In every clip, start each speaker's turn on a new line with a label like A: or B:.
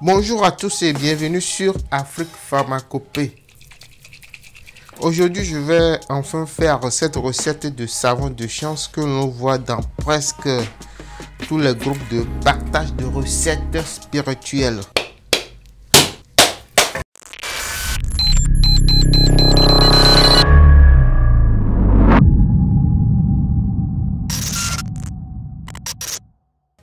A: Bonjour à tous et bienvenue sur Afrique Pharmacopée. Aujourd'hui, je vais enfin faire cette recette de savon de chance que l'on voit dans presque tous les groupes de partage de recettes spirituelles.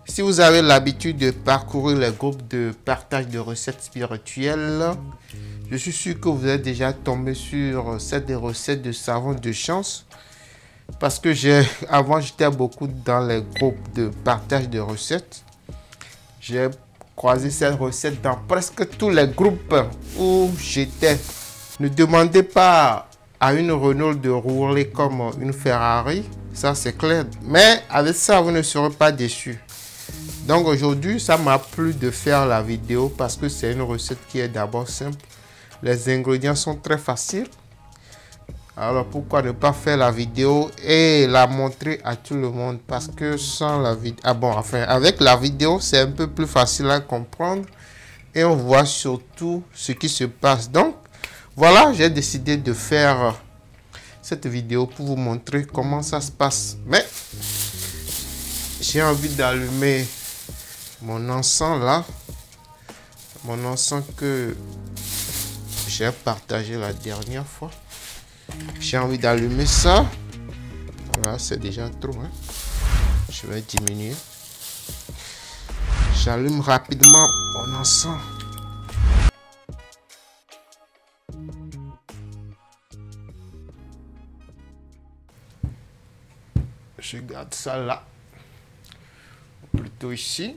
A: Si vous avez l'habitude de parcourir les groupes de partage de recettes spirituelles, je suis sûr que vous êtes déjà tombé sur cette recette de savon de chance. Parce que avant, j'étais beaucoup dans les groupes de partage de recettes. J'ai croisé cette recette dans presque tous les groupes où j'étais. Ne demandez pas à une Renault de rouler comme une Ferrari, ça c'est clair. Mais avec ça, vous ne serez pas déçus. Donc aujourd'hui, ça m'a plu de faire la vidéo parce que c'est une recette qui est d'abord simple. Les ingrédients sont très faciles. Alors pourquoi ne pas faire la vidéo et la montrer à tout le monde? Parce que sans la vidéo, avec la vidéo, c'est un peu plus facile à comprendre et on voit surtout ce qui se passe. Donc voilà, j'ai décidé de faire cette vidéo pour vous montrer comment ça se passe. Mais j'ai envie d'allumer mon encens là, mon encens que j'ai partagé la dernière fois. J'ai envie d'allumer ça. Voilà, c'est déjà trop, hein? Je vais diminuer. J'allume rapidement mon encens. Je garde ça là, plutôt ici.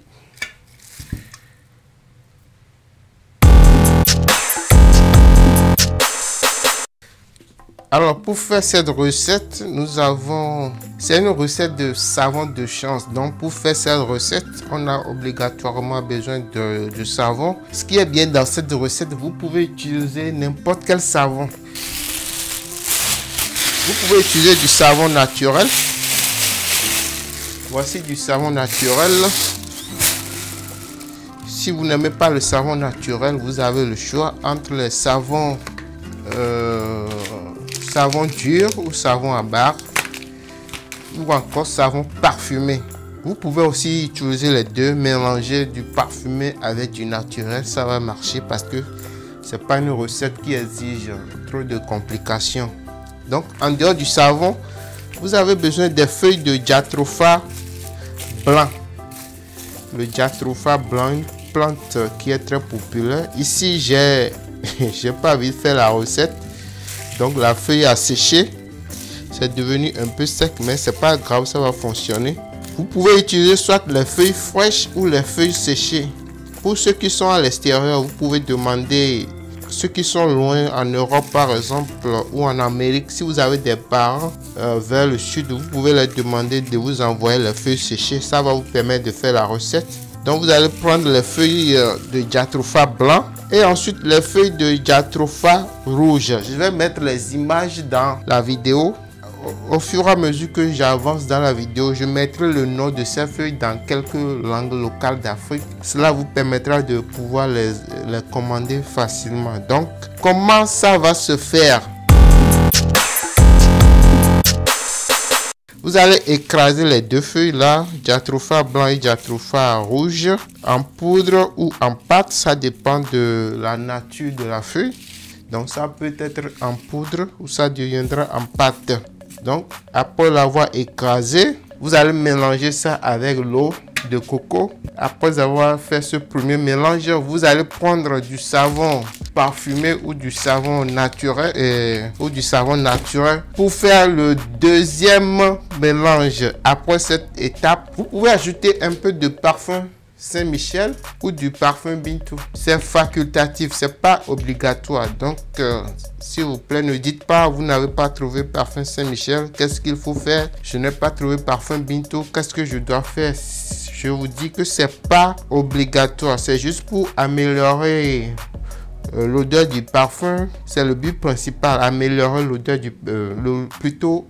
A: Alors pour faire cette recette, c'est une recette de savon de chance. Donc pour faire cette recette, on a obligatoirement besoin de savon. Ce qui est bien dans cette recette, vous pouvez utiliser n'importe quel savon. Vous pouvez utiliser du savon naturel. Voici du savon naturel. Si vous n'aimez pas le savon naturel, vous avez le choix entre les savons savon dur ou savon à barre ou encore savon parfumé. Vous pouvez aussi utiliser les deux, mélanger du parfumé avec du naturel, ça va marcher parce que c'est pas une recette qui exige trop de complications. Donc en dehors du savon, vous avez besoin des feuilles de jatropha blanc. Le jatropha blanc, une plante qui est très populaire. Ici j'ai pas envie de faire la recette. Donc la feuille a séché, c'est devenu un peu sec, mais c'est pas grave, ça va fonctionner. Vous pouvez utiliser soit les feuilles fraîches ou les feuilles séchées. Pour ceux qui sont à l'extérieur, vous pouvez demander, ceux qui sont loin en Europe par exemple ou en Amérique, si vous avez des parents vers le sud, vous pouvez leur demander de vous envoyer les feuilles séchées. Ça va vous permettre de faire la recette. Donc vous allez prendre les feuilles de jatropha blanc et ensuite les feuilles de jatropha rouge. Je vais mettre les images dans la vidéo. Au fur et à mesure que j'avance dans la vidéo, je mettrai le nom de ces feuilles dans quelques langues locales d'Afrique. Cela vous permettra de pouvoir les commander facilement. Donc, comment ça va se faire? Vous allez écraser les deux feuilles là, jatropha blanc et jatropha rouge, en poudre ou en pâte, ça dépend de la nature de la feuille. Donc ça peut être en poudre ou ça deviendra en pâte. Donc après l'avoir écrasé, vous allez mélanger ça avec l'eau de coco. Après avoir fait ce premier mélange, vous allez prendre du savon parfumé ou du savon naturel pour faire le deuxième mélange. Après cette étape, vous pouvez ajouter un peu de parfum Saint-Michel ou du parfum Bintou. C'est facultatif, c'est pas obligatoire. Donc s'il vous plaît, ne dites pas vous n'avez pas trouvé parfum Saint-Michel, qu'est-ce qu'il faut faire? Je n'ai pas trouvé parfum Bintou, qu'est-ce que je dois faire? Je vous dis que c'est pas obligatoire, c'est juste pour améliorer l'odeur du parfum. C'est le but principal, améliorer l'odeur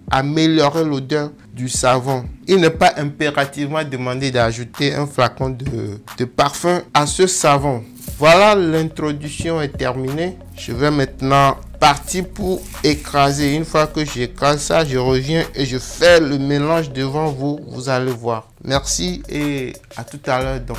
A: améliorer l'odeur du savon. Il n'est pas impérativement demandé d'ajouter un flacon de parfum à ce savon. Voilà, l'introduction est terminée. Je vais maintenant partir pour écraser. Une fois que j'écrase ça, je reviens et je fais le mélange devant vous. Vous allez voir. Merci et à tout à l'heure donc.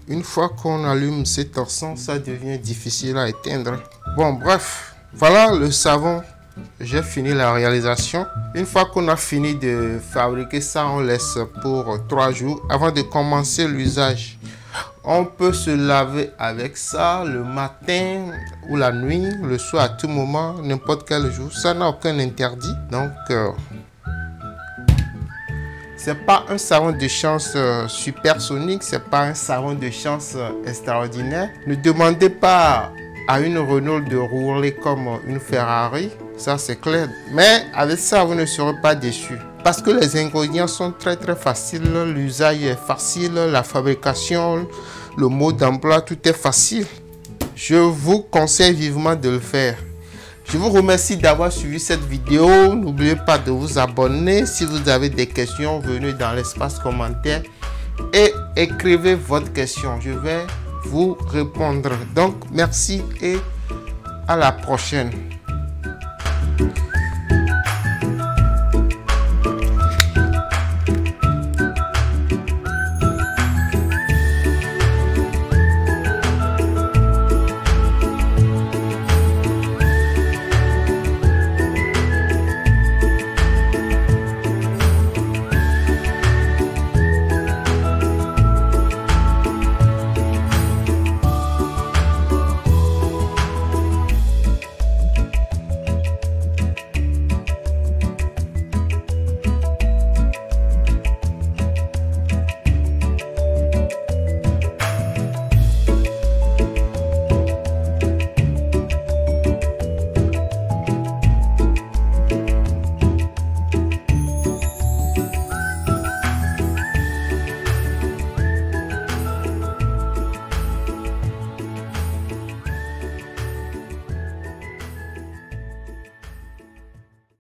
A: Une fois qu'on allume ces torsons, ça devient difficile à éteindre. Bon, bref, voilà le savon. J'ai fini la réalisation. Une fois qu'on a fini de fabriquer ça, on laisse pour 3 jours avant de commencer l'usage. On peut se laver avec ça le matin ou la nuit, le soir, à tout moment, n'importe quel jour. Ça n'a aucun interdit. Donc, c'est pas un savon de chance supersonique, c'est pas un savon de chance extraordinaire. Ne demandez pas à une Renault de rouler comme une Ferrari, ça c'est clair. Mais avec ça, vous ne serez pas déçus. Parce que les ingrédients sont très faciles, l'usage est facile, la fabrication, le mode d'emploi, tout est facile. Je vous conseille vivement de le faire. Je vous remercie d'avoir suivi cette vidéo. N'oubliez pas de vous abonner. Si vous avez des questions, venez dans l'espace commentaire et écrivez votre question. Je vais vous répondre. Donc, merci et à la prochaine.